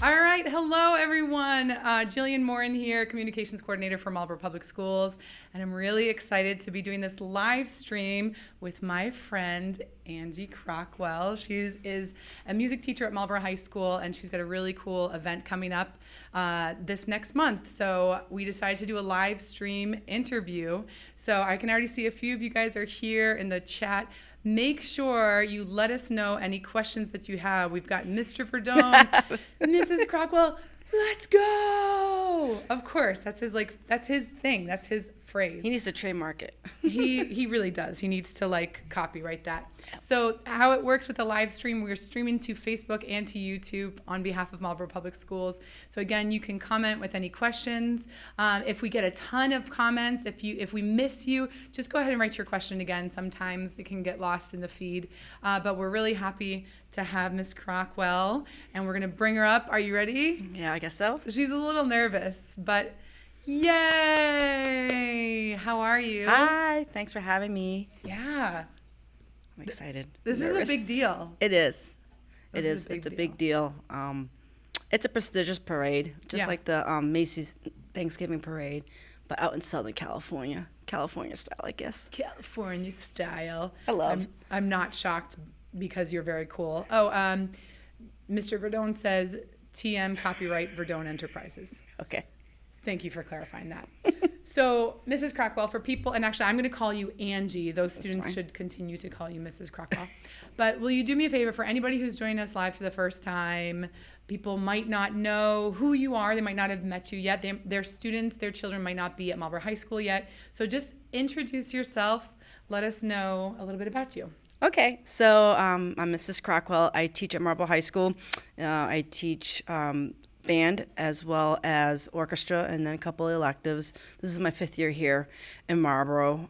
All right. Hello, everyone. Jillian Morin here, Communications Coordinator for Marlboro Public Schools. And I'm really excited to be doing this live stream with my friend, Angie Crockwell. She is a music teacher at Marlboro High School, and she's got a really cool event coming up this next month. So we decided to do a live stream interview. So I can already see a few of you guys are here in the chat. Make sure you let us know any questions that you have. We've got Mr. Verdone, Mrs. Crockwell, let's go. Of course, that's his thing. That's his phrase. He needs to trademark it. He really does. He needs to copyright that. So how it works with the live stream, we're streaming to Facebook and to YouTube on behalf of Marlboro Public Schools. So again, you can comment with any questions. If we get a ton of comments, if we miss you, just go ahead and write your question again. Sometimes it can get lost in the feed. But we're really happy to have Miss Crockwell, and we're gonna bring her up. Are you ready? Yeah, I guess so. She's a little nervous, but yay! How are you? Hi, thanks for having me. Yeah. I'm excited. This is a big deal. It is. This is a big It's a big deal. It's a prestigious parade, just like the Macy's Thanksgiving parade, but out in Southern California. California style, I guess. California style. I love. I'm not shocked because you're very cool. Oh, Mr. Verdone says TM copyright Verdone Enterprises. Okay. Thank you for clarifying that. So, Mrs. Crockwell, for people, and actually I'm going to call you Angie. Those students should continue to call you Mrs. Crockwell. But will you do me a favor for anybody who's joining us live for the first time? People might not know who you are. They might not have met you yet. Their students, their children might not be at Marlboro High School yet. So just introduce yourself. Let us know a little bit about you. Okay, so I'm Mrs. Crockwell. I teach at Marlboro High School. I teach band as well as orchestra and then a couple of electives. This is my 5th year here in Marlboro.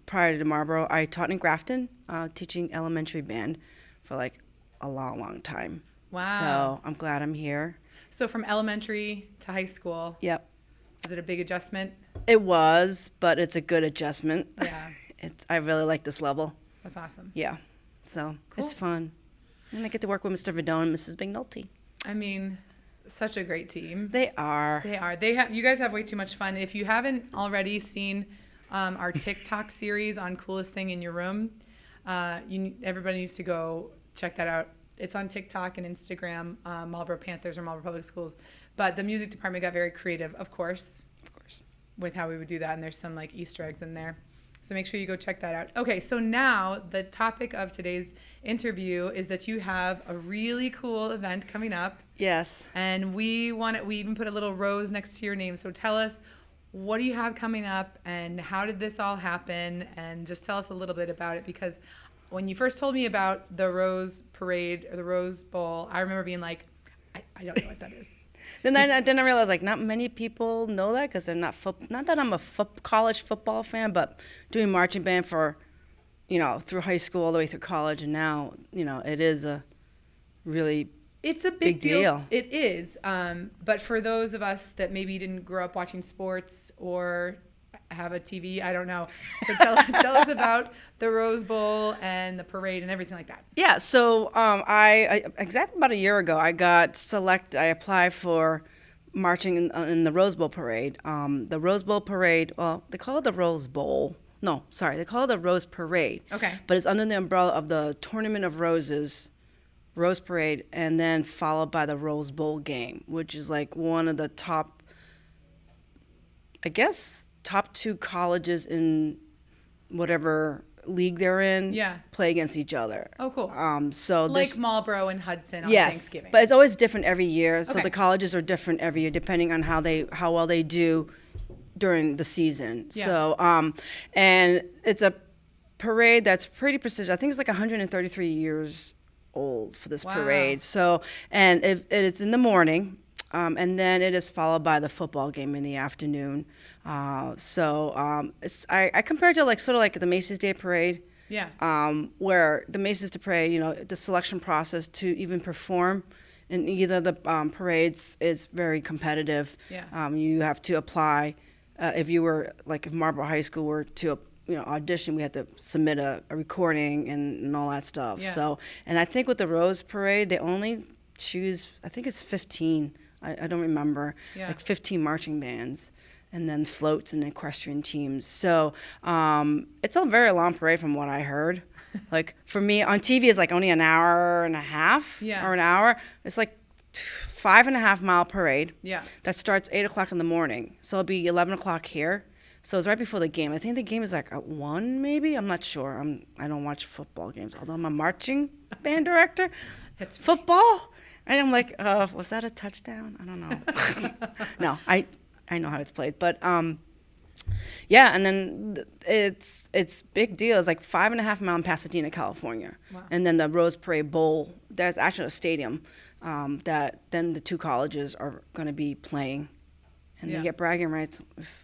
Prior to Marlboro, I taught in Grafton, teaching elementary band for a long time. Wow. So I'm glad I'm here. So from elementary to high school. Yep. Is it a big adjustment? It was, but it's a good adjustment. Yeah. I really like this level. That's awesome. Yeah. So Cool. It's fun. And I get to work with Mr. Verdone and Mrs. McNulty. I mean, such a great team. They are. They are. You guys have way too much fun. If you haven't already seen our TikTok series on Coolest Thing in Your Room, everybody needs to go check that out. It's on TikTok and Instagram, Marlboro Panthers or Marlboro Public Schools. But the music department got very creative, of course, with how we would do that. And there's some Easter eggs in there. So make sure you go check that out. Okay, so now the topic of today's interview is that you have a really cool event coming up. Yes. And we even put a little rose next to your name. So tell us, what do you have coming up and how did this all happen? And just tell us a little bit about it, because when you first told me about the Rose Parade or the Rose Bowl, I remember being like, I don't know what that is. Then I realized not many people know that because they're not that I'm a college football fan, but doing marching band for, through high school all the way through college, and now, it is a really it's a big deal. It is. But for those of us that maybe didn't grow up watching sports or have a TV, I don't know. So tell us about the Rose Bowl and the parade and everything like that. Yeah, so I exactly about a year ago, I applied for marching in the Rose Bowl parade. The Rose Bowl parade, well, they call it the Rose Bowl. No, sorry, they call it the Rose Parade. Okay. But it's under the umbrella of the Tournament of Roses, Rose Parade, and then followed by the Rose Bowl game, which is one of the top 2 colleges in whatever league they're in play against each other. Oh, cool. So Marlboro and Hudson on yes, Thanksgiving. but it's always different every year. So Okay. the colleges are different every year depending on how well they do during the season. Yeah. So and it's a parade that's pretty prestigious. I think it's 133 years old for this parade. So and it's in the morning. And then it is followed by the football game in the afternoon. I compare it to sort of the Macy's Day Parade. Yeah. Where the Macy's Day Parade, the selection process to even perform in either the parades is very competitive. Yeah. You have to apply. If Marlboro High School were to audition, we had to submit a recording and all that stuff. Yeah. So, and I think with the Rose Parade, they only choose, I think it's 15. I don't remember. Yeah. Like 15 marching bands, and then floats and equestrian teams. So it's a very long parade from what I heard. Like for me on TV, it's like only an hour and a half or an hour. It's like 5.5 mile parade. Yeah. That starts 8 o'clock in the morning. So it'll be 11 o'clock here. So it's right before the game. I think the game is like at 1 maybe. I'm not sure. I don't watch football games, although I'm a marching band director. That's Football? And I'm like, was that a touchdown? I don't know. No, I know how it's played. But yeah, and then it's big deal. It's like 5.5 mile in Pasadena, California. Wow. And then the Rose Parade Bowl, there's actually a stadium that then the two colleges are going to be playing. And they get bragging rights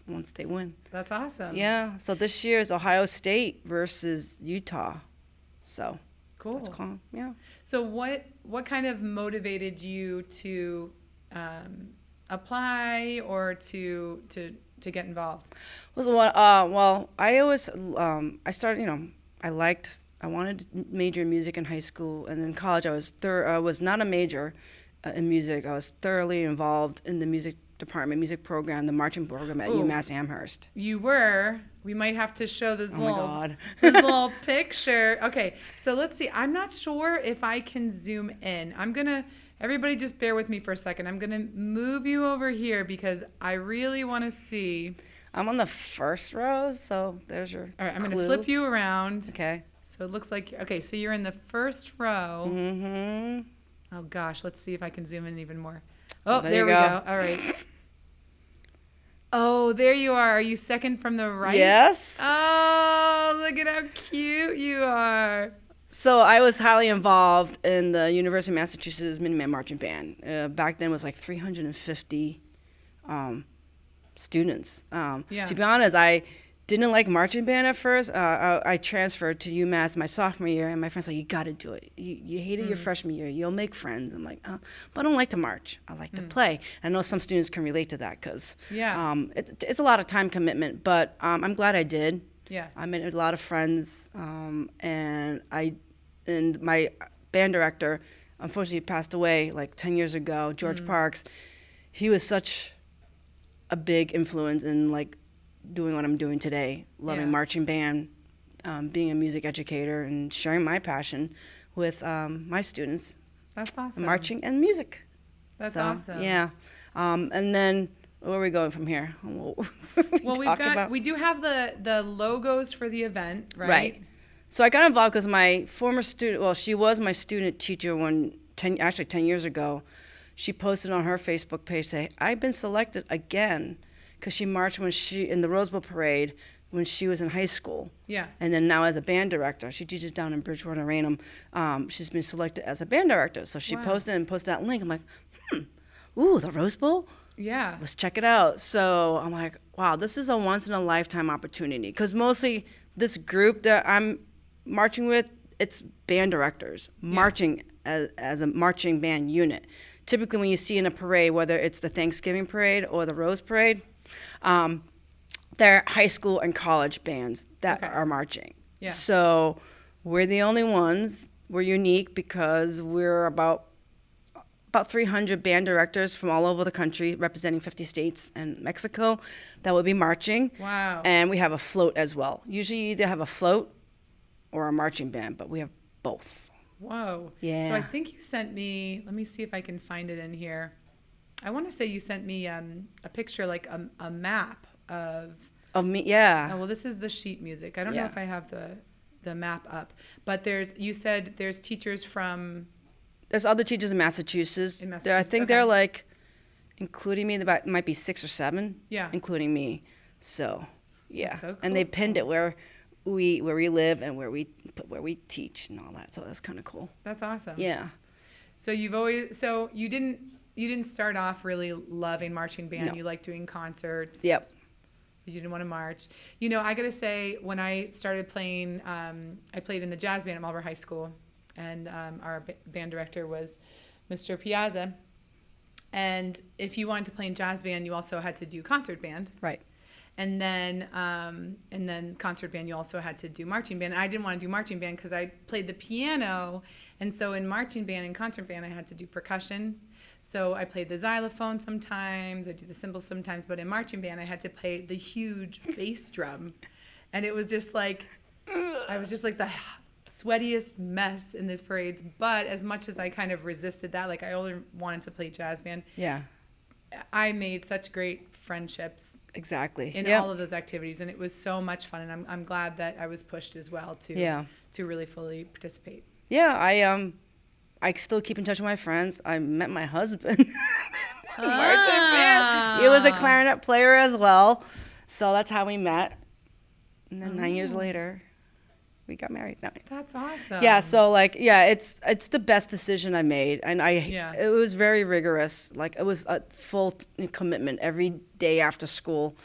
once they win. That's awesome. Yeah. So this year is Ohio State versus Utah. So Cool. that's cool. Yeah. So what kind of motivated you to apply or to get involved? Well, I always I started. I wanted to major in music in high school, and in college I was not a major in music. I was thoroughly involved in the music department, music program, the marching program at UMass Amherst. You were. We might have to show this Oh my God. this little picture. Okay, so let's see. I'm not sure if I can zoom in. Everybody just bear with me for a second. I'm gonna move you over here because I really want to see. I'm on the first row, so there's your All right, I'm clue. gonna flip you around. Okay. So it looks like, okay, so you're in the first row. Mm-hmm. Oh gosh, let's see if I can zoom in even more. Oh, There there you we go. go. All right. Oh, there you are. Are you second from the right? Yes. Oh, look at how cute you are. So I was highly involved in the University of Massachusetts Minuteman Marching Band. Back then it was like 350 students. Yeah. To be honest, I didn't like marching band at first. I transferred to UMass my sophomore year, and my friends like, you got to do it. You hated your freshman year. You'll make friends. I'm like, but I don't like to march. I like to play. I know some students can relate to that because it's a lot of time commitment, but I'm glad I did. Yeah. I made a lot of friends, and my band director, unfortunately, passed away like 10 years ago, George Parks. He was such a big influence in like doing what I'm doing today, loving marching band, being a music educator, and sharing my passion with my students. That's awesome. Marching and music. That's So, awesome. Yeah. And then where are we going from here? Well, we do have the logos for the event, right? Right. So I got involved because my former student, well, she was my student teacher 10 years ago. She posted on her Facebook page, say, I've been selected again, because she marched in the Rose Bowl Parade when she was in high school. Yeah. And then now as a band director, she teaches down in Bridgewater, Raynham. She's been selected as a band director. So she posted that link. I'm like, ooh, the Rose Bowl? Yeah. Let's check it out. So I'm like, wow, this is a once in a lifetime opportunity. Because mostly this group that I'm marching with, it's band directors marching as a marching band unit. Typically when you see in a parade, whether it's the Thanksgiving parade or the Rose Parade, they're high school and college bands that are marching. Yeah. So we're the only ones. We're unique because we're about 300 band directors from all over the country representing 50 states and Mexico that will be marching. Wow. And we have a float as well. Usually you either have a float or a marching band, but we have both. Whoa. Yeah. So I think you sent me, let me see if I can find it in here. I want to say you sent me a picture, like a map of me, yeah. Oh, well, this is the sheet music. I don't know Yeah. if I have the map up, but you said there's teachers from. There's other teachers in Massachusetts. I think they're like, including me, there might be 6 or 7. Yeah. Including me. So, yeah. That's so And they cool. pinned it where we live and where we teach and all that. So that's kind of cool. That's awesome. Yeah. So you didn't start off really loving marching band. No. You like doing concerts. Yep. You didn't want to march. You know, I got to say, when I started playing, I played in the jazz band at Marlboro High School, and our band director was Mr. Piazza. And if you wanted to play in jazz band, you also had to do concert band. Right. And then concert band, you also had to do marching band. I didn't want to do marching band because I played the piano. And so in marching band and concert band, I had to do percussion. So I played the xylophone sometimes, I do the cymbals sometimes, but in marching band, I had to play the huge bass drum. And it was just like, I was just like the sweatiest mess in these parades. But as much as I kind of resisted that, like I only wanted to play jazz band. Yeah. I made such great friendships Exactly. in all of those activities, and it was so much fun. And I'm glad that I was pushed as well to really fully participate. Yeah, I still keep in touch with my friends. I met my husband in marching band. He was a clarinet player as well, so that's how we met. And then 9 years later, we got married. No. That's awesome. Yeah, so it's the best decision I made, and it was very rigorous. Like it was a full commitment every day after school.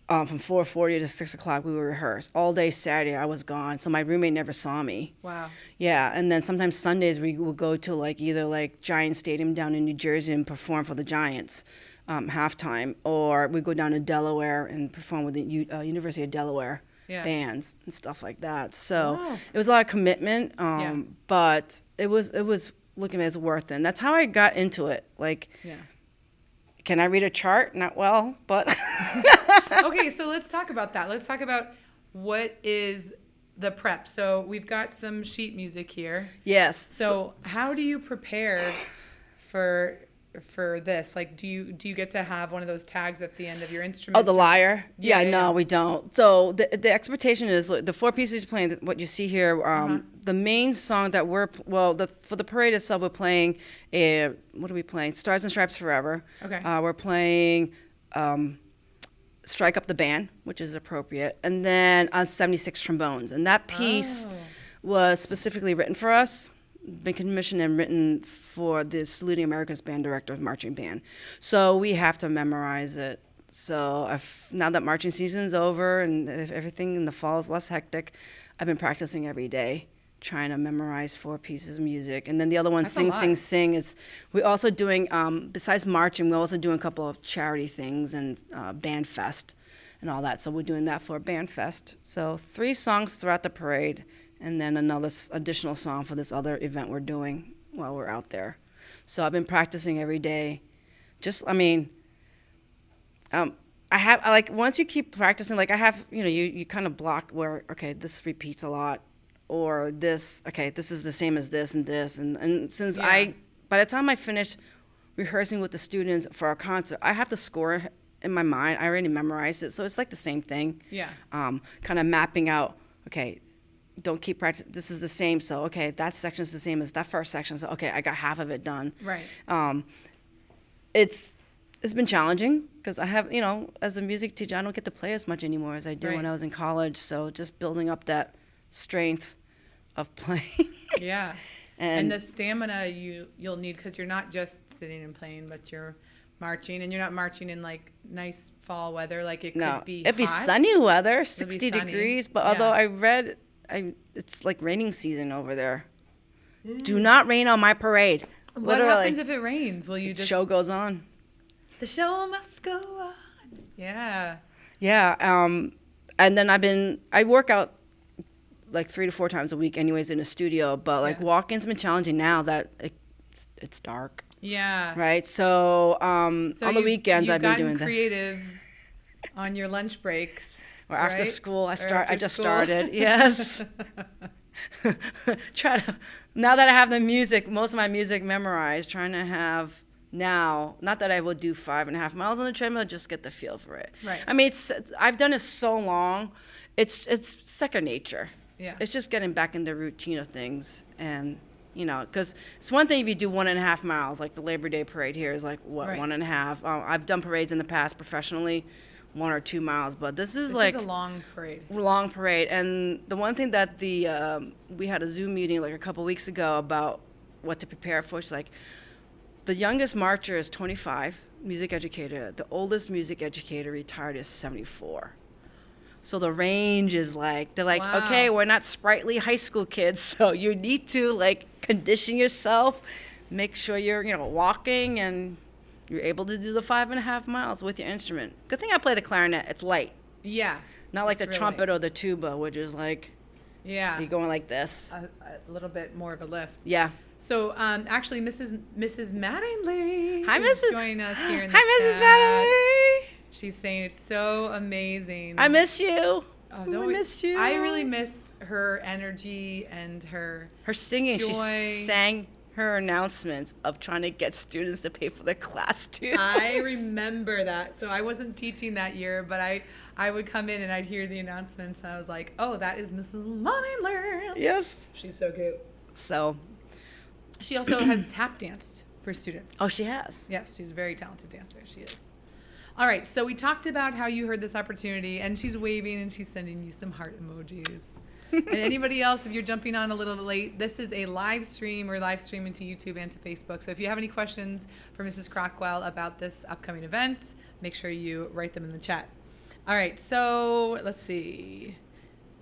From 4:40 to 6 o'clock, we would rehearse all day. Saturday, I was gone, so my roommate never saw me. Wow. Yeah, and then sometimes Sundays we would go to either Giant Stadium down in New Jersey and perform for the Giants halftime, or we go down to Delaware and perform with the University of Delaware. Bands and stuff like that. So it was a lot of commitment, but it was looking at it as worth it. And that's how I got into it. Can I read a chart? Not well, but Okay, so let's talk about that. Let's talk about what is the prep. So we've got some sheet music here. Yes. So how do you prepare for this? Like, do you get to have one of those tags at the end of your instrument? Oh, the lyre? Yeah, No, we don't. So the expectation is the four pieces you're playing, what you see here, the main song that for the parade itself, we're playing, what are we playing? Stars and Stripes Forever. Okay. We're playing Strike Up the Band, which is appropriate, and then 76 trombones. And that piece was specifically written for us. Been commissioned and written for the Saluting America's band director of marching band. So we have to memorize it. So now that marching season's over and if everything in the fall is less hectic, I've been practicing every day, trying to memorize 4 pieces of music. And then the other one, Sing, Sing, Sing, is we're also doing, besides marching, we're also doing a couple of charity things and band fest and all that. So we're doing that for Band Fest. So 3 songs throughout the parade, and then another additional song for this other event we're doing while we're out there. So I've been practicing every day. I have, once you keep practicing, I have, you kind of block where, okay, this repeats a lot, or this is the same as this and this. And since by the time I finish rehearsing with the students for our concert, I have the score in my mind. I already memorized it. So it's like the same thing. Yeah. Kind of mapping out, okay, don't keep practicing. This is the same. So, okay, that section is the same as that first section. So, okay, I got half of it done. Right. It's been challenging because I have, as a music teacher, I don't get to play as much anymore as I did when I was in college. So just building up that strength of playing. Yeah. And the stamina you'll need, because you're not just sitting and playing, but you're marching, and you're not marching in nice fall weather. It could be it'd be hot. Sunny weather, 60 degrees. But although I read, it's raining season over there. Do not rain on my parade. What happens if it rains? Will you just... The show goes on. The show must go on. Yeah. Yeah. And then I work out 3 to 4 times a week anyways in a studio, but walk-ins been challenging now that it's dark. Yeah. Right. So on the weekends I've been doing that. You've gotten creative on your lunch breaks. Or after school, I just started. Yes. Now that I have the music, most of my music memorized, trying to have now, not that I will do 5.5 miles on the treadmill, just get the feel for it. Right. I mean, I've done it so long, it's second nature. Yeah. It's just getting back in the routine of things, and because it's one thing if you do 1.5 miles, like the Labor Day parade here is 1.5. I've done parades in the past professionally, 1 or 2 miles, but this is a long parade. Long parade. And the one thing that we had a Zoom meeting a couple weeks ago about what to prepare for. It's the youngest marcher is 25, music educator. The oldest music educator retired is 74. So the range is they're wow. Okay, we're not sprightly high school kids, so you need to condition yourself, make sure you're walking and You're able to do the 5.5 miles with your instrument. Good thing I play the clarinet. It's light. Yeah. Not like the really trumpet or the tuba, which is like Yeah. you're going like this. A little bit more of a lift. Yeah. So actually, Mrs. Mattingly Hi, is Mrs. joining us here in the Hi, Mrs. chat. Mattingly. She's saying it's so amazing. I miss you. Oh, don't I we- missed you. I really miss her energy and her singing. She joy. sang her announcements of trying to get students to pay for their class too. I remember that. So I wasn't teaching that year, but I would come in and I'd hear the announcements and I was like, oh, that is Mrs. Mattingly. Yes. She's so cute. So. She also has tap danced for students. Oh, she has. Yes, she's a very talented dancer. She is. All right, so we talked about how you heard this opportunity, and she's waving and she's sending you some heart emojis. And anybody else, if you're jumping on a little late, this is a live stream. We're live streaming to YouTube and to Facebook. So if you have any questions for Mrs. Crockwell about this upcoming event, make sure you write them in the chat. All right, so let's see.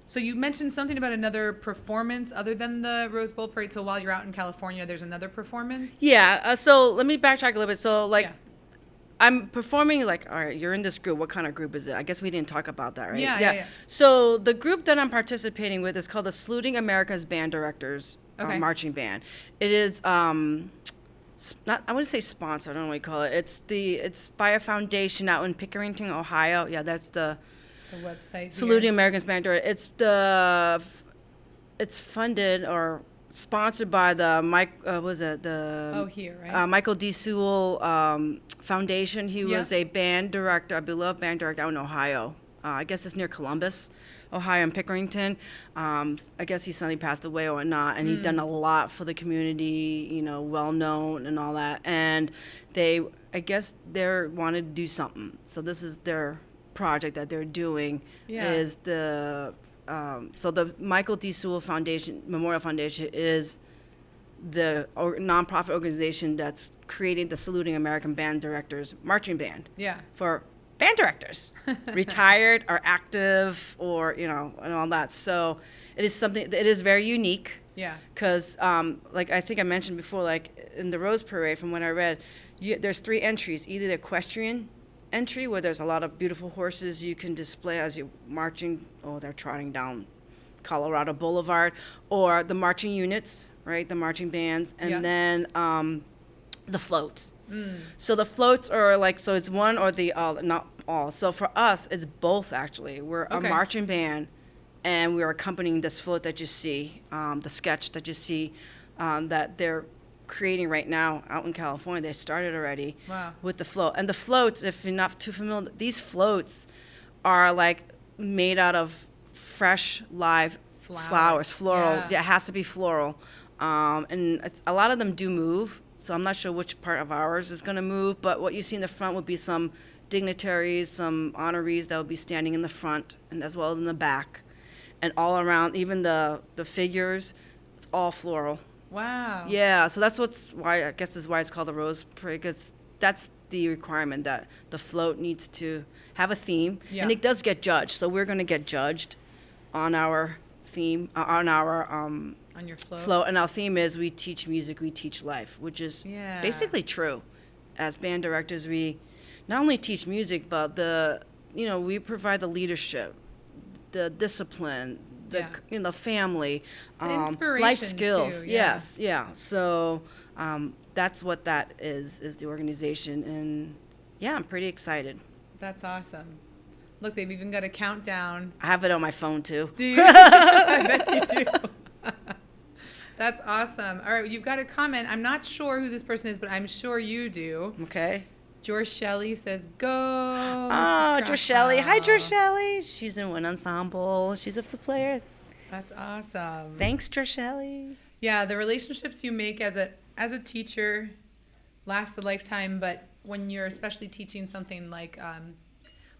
So you mentioned something about another performance other than the Rose Bowl Parade. So while you're out in California, there's another performance? Yeah. So let me backtrack a little bit. So like, Yeah. I'm performing like, all right, you're in this group. What kind of group is it? I guess we didn't talk about that, right? Yeah. So the group that I'm participating with is called the Saluting America's Band Directors Marching Band. It is not, I wouldn't say sponsored. I don't know what you call it. It's by a foundation out in Pickerington, Ohio. Yeah, that's the website. Saluting America's Band Directors. It's funded or sponsored by the here, right? Michael D. Sewell Foundation. He was a band director, a beloved band director out in Ohio. I guess it's near Columbus, Ohio, and Pickerington. I guess he suddenly passed away or not, and he'd done a lot for the community, well known and all that. And I guess they wanted to do something. So this is their project that they're doing. Is so the Michael D. Sewell Foundation, Memorial Foundation, is the nonprofit organization that's creating the Saluting American Band Directors Marching Band. Yeah. For band directors, retired or active or, and all that. So it is very unique. Yeah. Because, like I think I mentioned before, like in the Rose Parade, from what I read, there's 3 entries. Either the equestrian entry, where there's a lot of beautiful horses you can display as you're marching. Oh, they're trotting down Colorado Boulevard. Or the marching units, right? The marching bands. And then the floats. So the floats are like, so it's one or the not all. So for us, it's both actually. We're a marching band, and we're accompanying this float that you see, the sketch that you see, that they're creating right now out in California. They started already with the float. And the floats, if you're not too familiar, these floats are like made out of fresh live flowers, floral. Yeah, it has to be floral. And a lot of them do move. So I'm not sure which part of ours is going to move, but what you see in the front would be some dignitaries, some honorees that would be standing in the front, and as well as in the back. And all around, even the figures, it's all floral. Wow. Yeah, so that's why it's called the Rose Parade, because that's the requirement, that the float needs to have a theme. And it does get judged. So we're going to get judged on our theme, on your float. And our theme is we teach music, we teach life, which is basically true. As band directors, we not only teach music, but we provide the leadership, the discipline, the family, life skills. Too, Yes, yeah. So that's what that is the organization, and I'm pretty excited. That's awesome. Look, they've even got a countdown. I have it on my phone too. Do you? I bet you do. That's awesome. All right, you've got a comment. I'm not sure who this person is, but I'm sure you do. Okay. George Shelley says, go, Oh, Mrs. George Shelley. Hi, Crockwell. George Shelley. She's in one ensemble. She's a flute player. That's awesome. Thanks, George Shelley. Yeah, the relationships you make as a teacher last a lifetime, but when you're especially teaching something like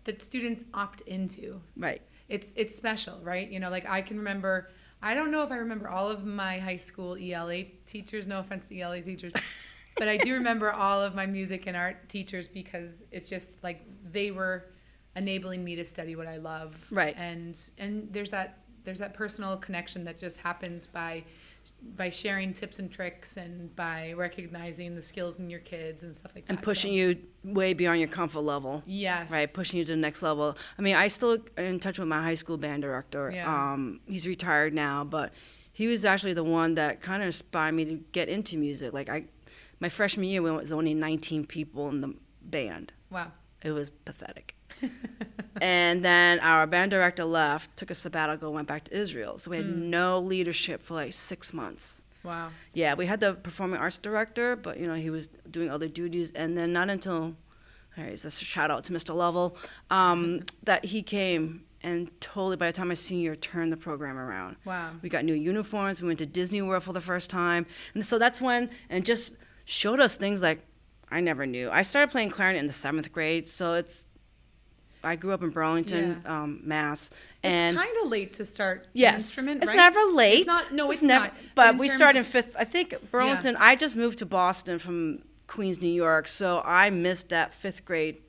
that students opt into. Right. It's special, right? Like I can remember, I don't know if I remember all of my high school ELA teachers, no offense to ELA teachers, but I do remember all of my music and art teachers, because it's just like they were enabling me to study what I love. Right. And there's that personal connection that just happens by by sharing tips and tricks and by recognizing the skills in your kids and stuff like that. And pushing you way beyond your comfort level. Yes. Right, pushing you to the next level. I mean, I still in touch with my high school band director. Yeah. He's retired now, but he was actually the one that kind of inspired me to get into music. Like my freshman year, when it was only 19 people in the band. Wow. It was pathetic. And then our band director left, took a sabbatical, went back to Israel. So we had no leadership for like 6 months. Wow. Yeah, we had the performing arts director, but he was doing other duties. And then not until, all right, it's a shout out to Mr. Lovell, that he came and totally, by the time my senior year, turned the program around. Wow. We got new uniforms. We went to Disney World for the first time. And so that's when, and just showed us things like I never knew. I started playing clarinet in the 7th grade, so I grew up in Burlington, Mass. And it's kind of late to start yes, an instrument, it's right? never late. It's not, no, it's never, not. But in we terms started in of- 5th. I think Burlington, I just moved to Boston from Queens, New York, so I missed that 5th grade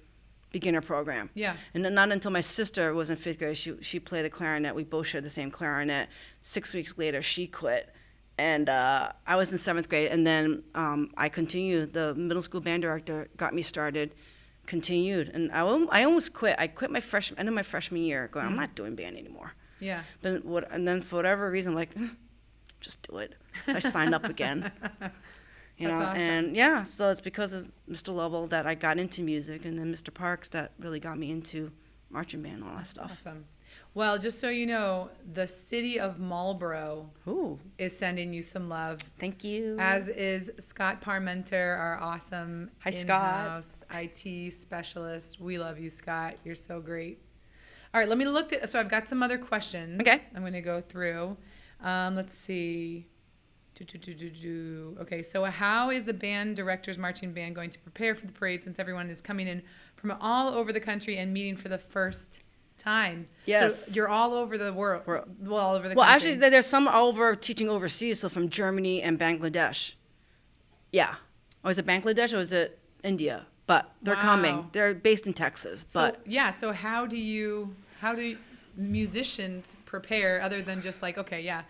beginner program. Yeah. And then not until my sister was in 5th grade, she played the clarinet. We both shared the same clarinet. 6 weeks later, she quit. And I was in 7th grade, and then I continued. The middle school band director got me started, continued, and I almost quit. I quit end of my freshman year, going, I'm not doing band anymore. Yeah. And then for whatever reason, I'm like, just do it. So I signed up again. That's awesome. And yeah, so it's because of Mr. Lovell that I got into music, and then Mr. Parks that really got me into marching band and all that stuff. Awesome. Well, just so you know, the city of Marlboro Ooh, is sending you some love, thank you. as is Scott Parmenter, our awesome Hi, Scott. in-house IT specialist. We love you, Scott. You're so great. All right, let me look at, so I've got some other questions. Okay. I'm going to go through. Let's see. Okay, so how is the band director's marching band going to prepare for the parade since everyone is coming in from all over the country and meeting for the first time? Yes. So you're all over the world. Well, all over the Well, country. actually, there's some teaching overseas, so from Germany and Bangladesh. Yeah. Or is it Bangladesh or is it India? But they're Wow. coming. They're based in Texas. But So, yeah, so how do musicians prepare other than just like, okay, yeah,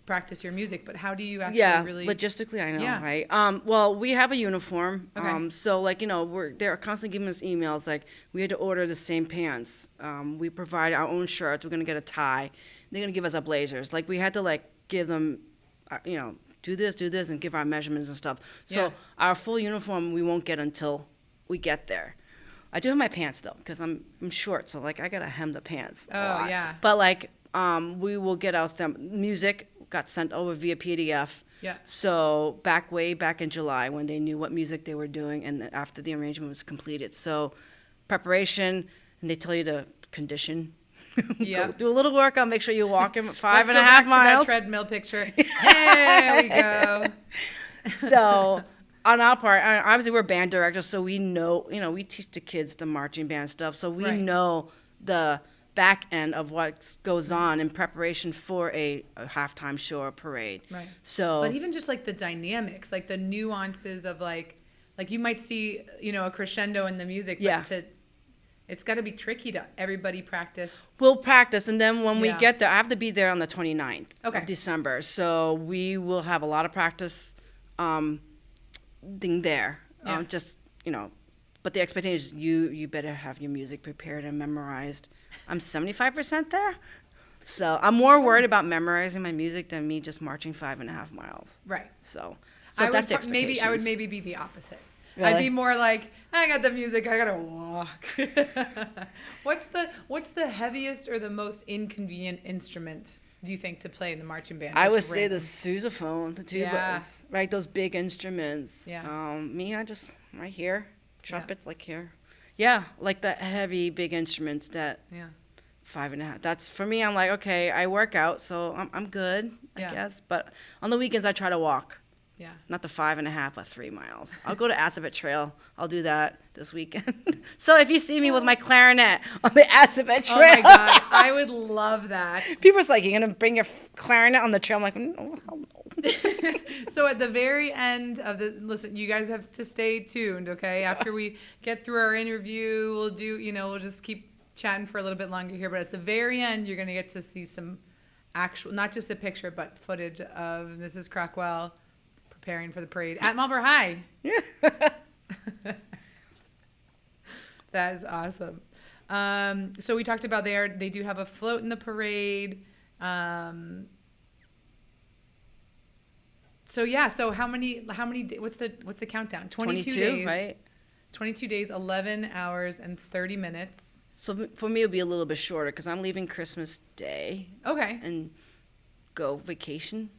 practice your music, but how do you actually really... logistically, I know, Yeah. right? Well, we have a uniform. Okay. So, like, they're constantly giving us emails, like, we had to order the same pants. We provide our own shirts. We're going to get a tie. They're going to give us our blazers. Like, we had to, like, give them, do this, and give our measurements and stuff. So, Yeah. our full uniform, we won't get until we get there. I do have my pants, though, because I'm short, so, like, I got to hem the pants a lot. yeah. But, like, we will get out the music got sent over via PDF. Yeah. So way back in July when they knew what music they were doing and after the arrangement was completed. So preparation, and they tell you to condition. Yeah. Do a little workout, make sure you walk in 5.5 Let's go back to miles. that treadmill picture. There we go. So on our part, obviously we're band directors, so we know, we teach the kids the marching band stuff. So we Right. know the back end of what goes on in preparation for a halftime show or parade. Right. So, But even just like the dynamics, like the nuances of like you might see, a crescendo in the music, but Yeah. it's got to be tricky to everybody practice. we'll practice, and then when we Yeah. get there, I have to be there on the 29th Okay. of December. So we will have a lot of practice thing there. Yeah. But the expectation is you better have your music prepared and memorized. I'm 75% there. So I'm more worried about memorizing my music than me just marching 5.5 miles. Right. So I that's the would expectations. I would maybe be the opposite. Really? I'd be more like, I got the music, I gotta walk. What's the heaviest or the most inconvenient instrument do you think to play in the marching band? I Just would say the random. sousaphone, the tubas, Yeah. right? Those big instruments. Yeah. Me, I just right here, trumpets like here. Yeah, like the heavy big instruments that Yeah. 5.5. That's for me. I'm like, okay, I work out, so I'm good, I Yeah. guess. But on the weekends, I try to walk. Yeah. Not the 5.5, but 3 miles. I'll go to Assabet Trail. I'll do that this weekend. So if you see me with my clarinet on the Assabet Trail, Oh my God, I would love that. people are like, "You're gonna bring your clarinet on the trail?" I'm like, "No, hell no." So at the very end of listen, you guys have to stay tuned, okay? After we get through our interview, we'll just keep chatting for a little bit longer here. But at the very end, you're gonna get to see some actual, not just a picture, but footage of Mrs. Crockwell preparing for the parade at Marlboro High. Yeah. That is awesome. So we talked about they do have a float in the parade. So yeah, so how many what's the countdown? 22 days. Right? 22 days, 11 hours and 30 minutes. So for me, it'll be a little bit shorter because I'm leaving Christmas Day Okay. and go vacation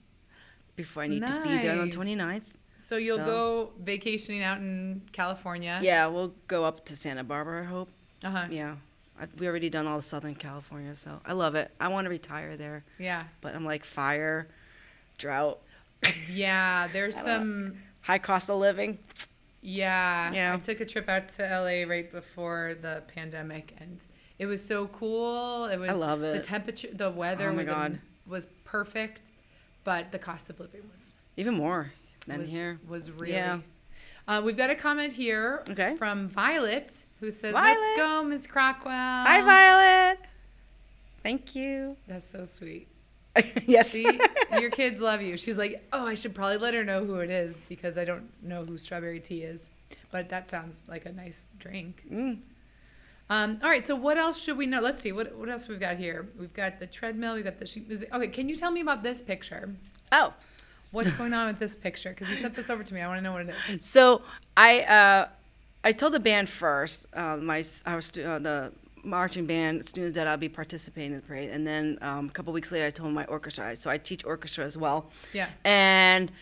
before I need to be there on the Nice. 29th. So you'll So- go vacationing out in California. Yeah, we'll go up to Santa Barbara, I hope. Uh-huh. Yeah. We already done all the Southern California, so I love it. I want to retire there, Yeah. but I'm like fire, drought, Yeah, there's I some high cost of living. yeah. Yeah. I took a trip out to LA right before the pandemic and it was so cool. It was I love the it. temperature, the weather Oh my was God. was perfect, but the cost of living was Even more than was, here. was really. Yeah. We've got a comment here Okay. from Violet who says, Violet. "Let's go, Ms. Crockwell." Hi, Violet. Thank you. That's so sweet. Yes. See, your kids love you. She's like, "Oh, I should probably let her know who it is because I don't know who strawberry tea is." But that sounds like a nice drink. Mm. All right, so what else should we know? Let's see. What else we've got here? We've got the treadmill. We've got the sheep. Okay, can you tell me about this picture? Oh, What's going on with this picture? Because you sent this over to me. I want to know what it is. so I told the band first, the marching band students that I'll be participating in the parade, and then a couple weeks later I told my orchestra. So I teach orchestra as well. Yeah. And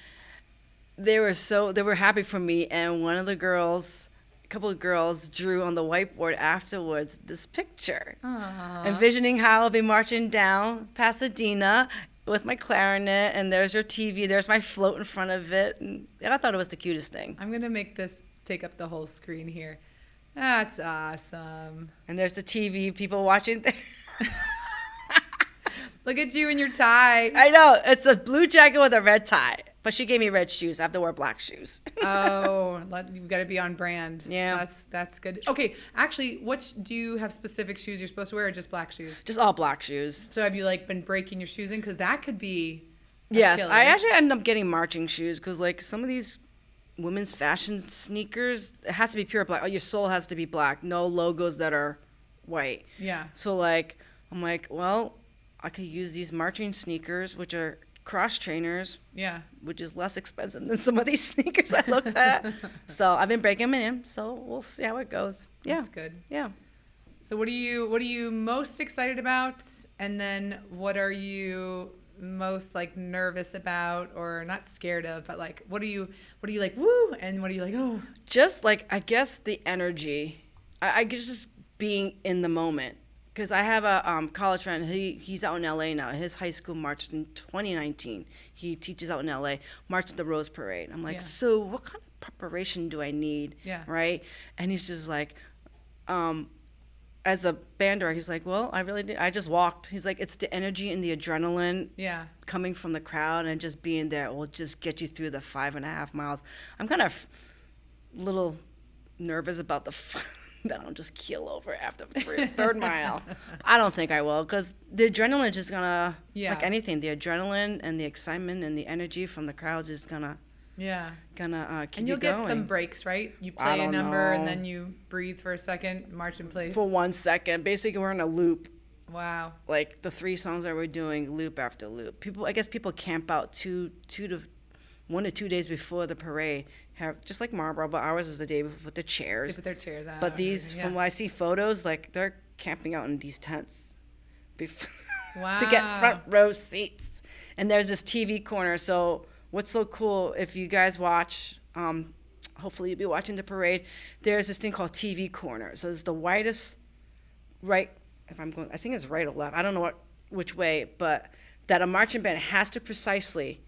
they were happy for me, and a couple of girls drew on the whiteboard afterwards this picture, Aww. envisioning how I'll be marching down Pasadena with my clarinet, and there's your TV, there's my float in front of it, and I thought it was the cutest thing. I'm gonna make this take up the whole screen here. That's awesome. And there's the TV, people watching. Look at you in your tie. I know, it's a blue jacket with a red tie, but she gave me red shoes. I have to wear black shoes. Oh, you've got to be on brand. Yeah. That's good. Okay, actually, do you have specific shoes you're supposed to wear, or just black shoes? Just all black shoes. So have you been breaking your shoes in? Because that could be. a Yes, killer. I actually ended up getting marching shoes because some of these women's fashion sneakers, it has to be pure black. Oh, your sole has to be black. No logos that are white. Yeah. So I'm like, well, I could use these marching sneakers, which are cross trainers, Yeah. which is less expensive than some of these sneakers I looked at. So I've been breaking them in. So we'll see how it goes. Yeah. That's good. Yeah. So what are you most excited about, and then what are you most nervous about, or not scared of, but what are you woo, and what are you oh? Just I guess the energy. I guess just being in the moment. Because I have a college friend, he's out in LA now. His high school marched in 2019. He teaches out in LA, marched at the Rose Parade. I'm like, Yeah. so what kind of preparation do I need? Yeah. Right? And he's just like, as a band director, he's like, well, I really did. I just walked. He's like, it's the energy and the adrenaline Yeah. coming from the crowd and just being there will just get you through the 5.5 miles. I'm kind of little nervous about that I'll just keel over after the third mile. I don't think I will, because the adrenaline is just gonna, Yeah. like anything, the adrenaline and the excitement and the energy from the crowds is gonna Yeah. keep And you'll you going. get some breaks, right? You I play a don't number and know. then you breathe for a second, march in place. For 1 second. Basically, we're in a loop. Wow. Like the 3 songs that we're doing, loop after loop. I guess people camp out 1 to 2 days before the parade. Just like Marlboro, but ours is the day before with the They chairs. put their chairs out. But and these, everything, from yeah. what I see photos, they're camping out in these tents Wow. to get front row seats. And there's this TV corner. So what's so cool, if you guys watch, hopefully you'll be watching the parade, there's this thing called TV corner. So it's the widest right, I think it's right or left. I don't know which way, but that a marching band has to precisely,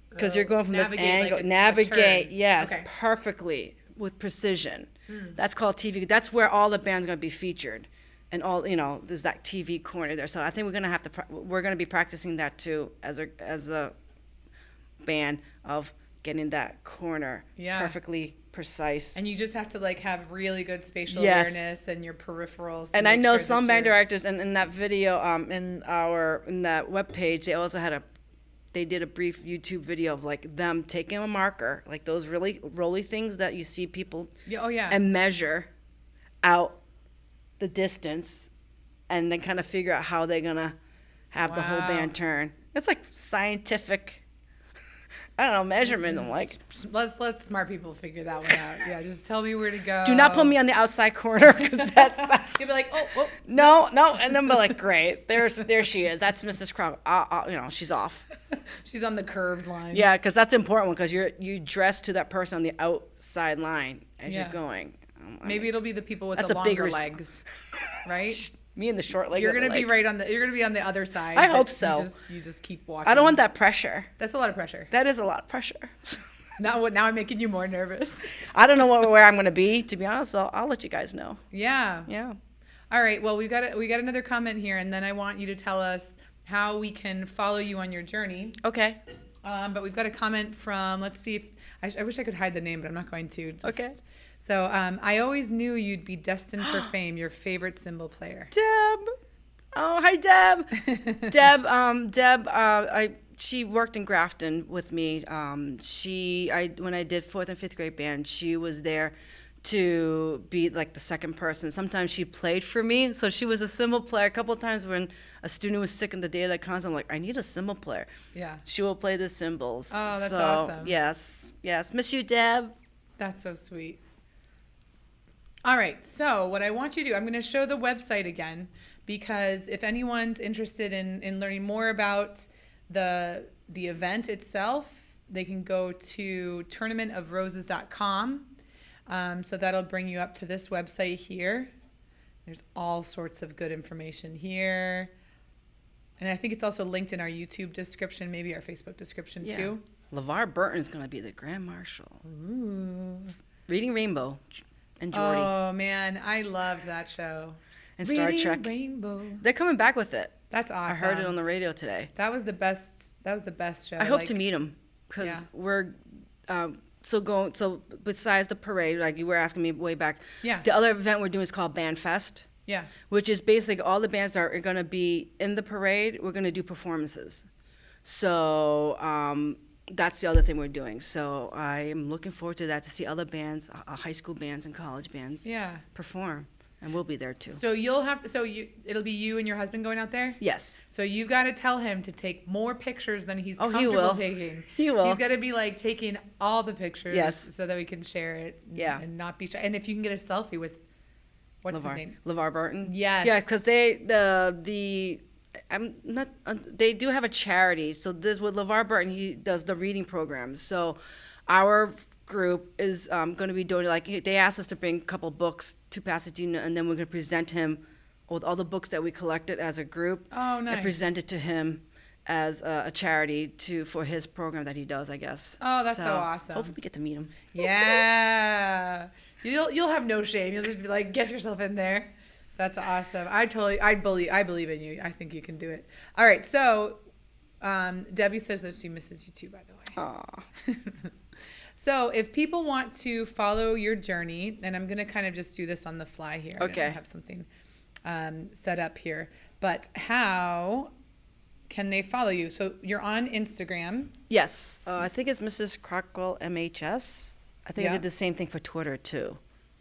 because you're going from this Navigate like angle, a navigate, turn. yes, Okay. perfectly with precision. That's called TV. That's where all the band's going to be featured, and all there's that TV corner there. So I think we're going to be practicing that too as a band of getting that corner perfectly precise. And you just have to like have really good spatial Yes. awareness and your peripherals. And I know some band directors, and in that video, in that webpage, they also had they did a brief YouTube video of like them taking a marker, like those really rolly things that you see people, and measure out the distance, and then kind of figure out how they're gonna have the whole band turn. It's like scientific. I don't know, measurement. I'm like, let's smart people figure that one out. Yeah, just tell me where to go. do not put me on the outside corner, because that's you'll be like, oh, no, and then be like, great, there she is. That's Mrs. Crockwell. She's off. She's on the curved line. Yeah, because that's an important one, because you dress to that person on the outside line as you're going. Maybe it'll be the people with the longer legs, right? Me and the short legs. You're gonna be you're gonna be on the other side. I hope so. You just keep walking. I don't want that pressure. That's a lot of pressure. That is a lot of pressure. Now I'm making you more nervous. I don't know where I'm gonna be, to be honest. So I'll let you guys know. Yeah. Yeah. All right. Well, we got another comment here, and then I want you to tell us how we can follow you on your journey. Okay. But we've got a comment from. Let's see if I wish I could hide the name, but I'm not going to. Okay. So I always knew you'd be destined for fame. Your favorite cymbal player. Deb. Oh, hi, Deb. Deb. She worked in Grafton with me. When I did 4th and 5th grade band, she was there to be like the second person. Sometimes she played for me, so she was a cymbal player. A couple of times when a student was sick on the day of the concert, I'm like, I need a cymbal player. Yeah. She will play the cymbals. Oh, that's awesome. Yes. Miss you, Deb. That's so sweet. All right, so what I want you to do, I'm going to show the website again, because if anyone's interested in learning more about the event itself, they can go to tournamentofroses.com. So that'll bring you up to this website here. There's all sorts of good information here. And I think it's also linked in our YouTube description, maybe our Facebook description too. LeVar Burton's going to be the Grand Marshal. Ooh. Reading Rainbow. And Jordy. Oh man, I loved that show. And Star Trek. Rainbow. They're coming back with it. That's awesome. I heard it on the radio today. That was the best show. I hope to meet them, because we're so besides the parade, like you were asking me way back. Yeah. The other event we're doing is called Band Fest. Yeah. Which is basically all the bands that are going to be in the parade. We're going to do performances. So that's the other thing we're doing. So I am looking forward to that, to see other bands, high school bands and college bands, perform, and we'll be there too. So it'll be you and your husband going out there? Yes. So you got to tell him to take more pictures than he's comfortable taking. He will. He's got to be like taking all the pictures, yes, so that we can share it. Yeah. And not be shy. And if you can get a selfie with what's his name? LeVar Burton. Yes. Yeah, because they do have a charity. So this with LeVar Burton, he does the reading programs. So our group is going to be doing, like, they asked us to bring a couple books to Pasadena, and then we're going to present him with all the books that we collected as a group. Oh, nice. And present it to him as a charity for his program that he does, I guess. Oh, that's so awesome. Hopefully we get to meet him. Yeah. You'll have no shame. You'll just be like, get yourself in there. That's awesome. I believe in you. I think you can do it. All right. So, Debbie says that she misses you too, by the way. Aw. So if people want to follow your journey, and I'm going to kind of just do this on the fly here. Okay. I don't have something set up here. But how can they follow you? So you're on Instagram. Yes. I think it's Mrs. Crockwell MHS. I think I did the same thing for Twitter too.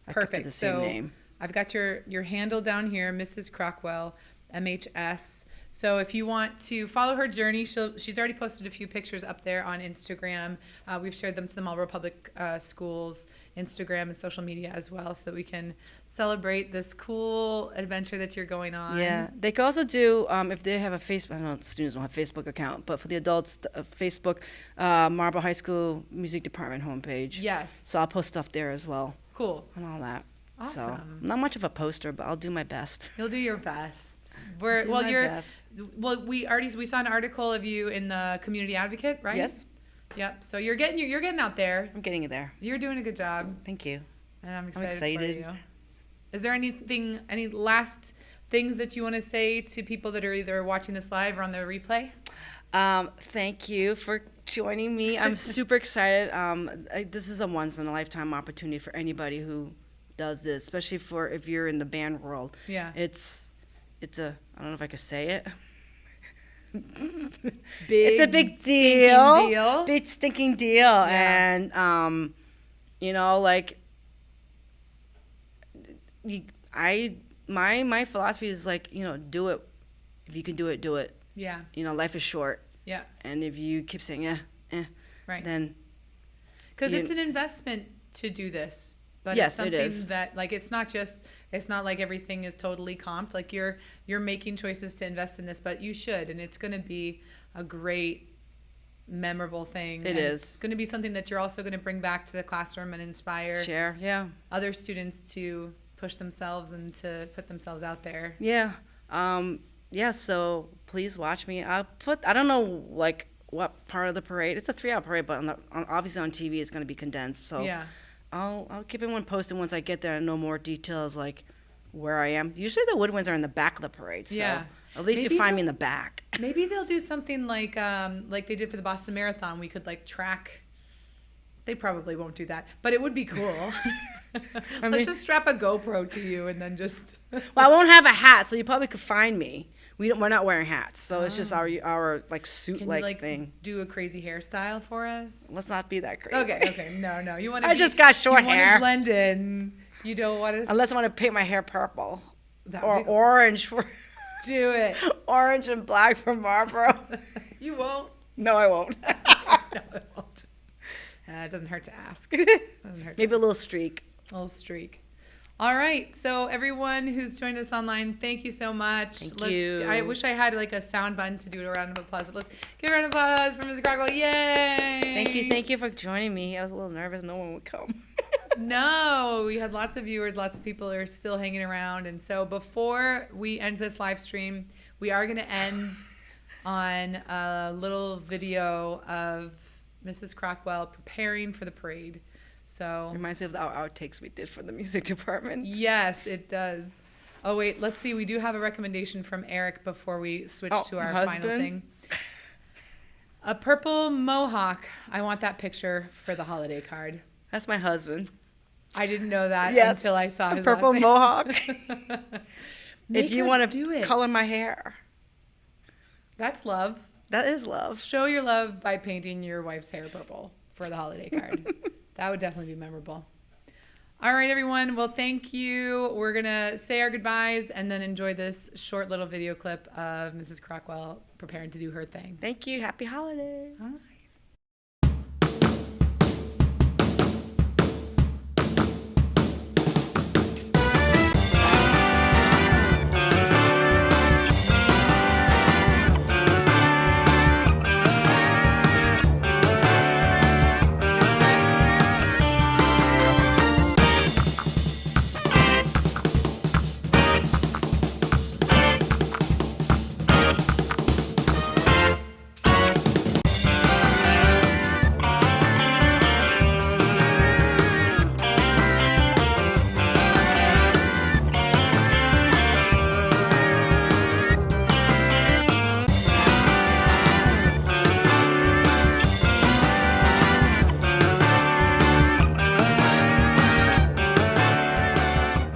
Perfect. I kept the same name. I've got your handle down here, Mrs. Crockwell, MHS. So if you want to follow her journey, she's already posted a few pictures up there on Instagram. We've shared them to the Marlboro Public Schools Instagram and social media as well, so that we can celebrate this cool adventure that you're going on. Yeah, they can also do, if they have a Facebook, I don't know, students don't have a Facebook account, but for the adults, Facebook, Marlboro High School Music Department homepage. Yes. So I'll post stuff there as well. Cool. And all that. Awesome. So, not much of a poster, but I'll do my best. You'll do your best. We saw an article of you in the Community Advocate, right? Yes. Yep. So you're getting out there. I'm getting it there. You're doing a good job. Thank you. And I'm excited for you. Is there any last things that you want to say to people that are either watching this live or on the replay? Thank you for joining me. I'm super excited. This is a once in a lifetime opportunity for anybody who does this, especially for if you're in the band world. Yeah. It's a, I don't know if I could say it. Big, It's a big stinking deal. Big stinking deal. Yeah. And, you know, like, my philosophy is like, you know, do it. If you can do it, do it. Yeah. You know, life is short. Yeah. And if you keep saying, Right. then. Because it's an investment to do this. But Yes, it's something it is. that, like, it's not like everything is totally comped. Like, you're making choices to invest in this, but you should. And it's going to be a great, memorable thing. It and is. It's going to be something that you're also going to bring back to the classroom and inspire other students to push themselves and to put themselves out there. Yeah. So please watch me. I don't know, like, what part of the parade. It's a 3-hour parade, but obviously on TV it's going to be condensed. So Yeah. I'll keep everyone posted once I get there and know more details, like where I am. Usually the woodwinds are in the back of the parade, so Yeah. at least Maybe you find me in the back. Maybe they'll do something like they did for the Boston Marathon. We could, like, track. They probably won't do that, but it would be cool. Let's just strap a GoPro to you and then just. Well, I won't have a hat, so you probably could find me. We're not wearing hats, so it's just our like suit Can you, like, thing. do a crazy hairstyle for us? Let's not be that crazy. Okay. No. You want to? I just got short you hair. Want to blend in. You don't want to. Unless I want to paint my hair purple That or would be cool. orange for Do it. orange and black for Marlboro. You won't. No, I won't. No, it won't. It doesn't hurt to ask. Maybe a little streak. A little streak. All right. So everyone who's joined us online, thank you so much. Thank you. I wish I had, like, a sound button to do a round of applause, but let's give a round of applause for Mrs. Crockwell. Yay! Thank you for joining me. I was a little nervous no one would come. No, we had lots of viewers, lots of people are still hanging around. And so before we end this live stream, we are going to end on a little video of Mrs. Crockwell preparing for the parade. So Reminds me of our outtakes we did for the music department. yes, it does. Oh, wait, let's see. We do have a recommendation from Eric before we switch to our final husband? thing. A purple mohawk. I want that picture for the holiday card. That's my husband. I didn't know that Yes, until I saw a his purple last name. mohawk. Make If you her want do to it. color my hair, That's love. that is love. Show your love by painting your wife's hair purple for the holiday card. That would definitely be memorable. All right, everyone. Well, thank you. We're going to say our goodbyes and then enjoy this short little video clip of Mrs. Crockwell preparing to do her thing. Thank you. Happy holidays. All right.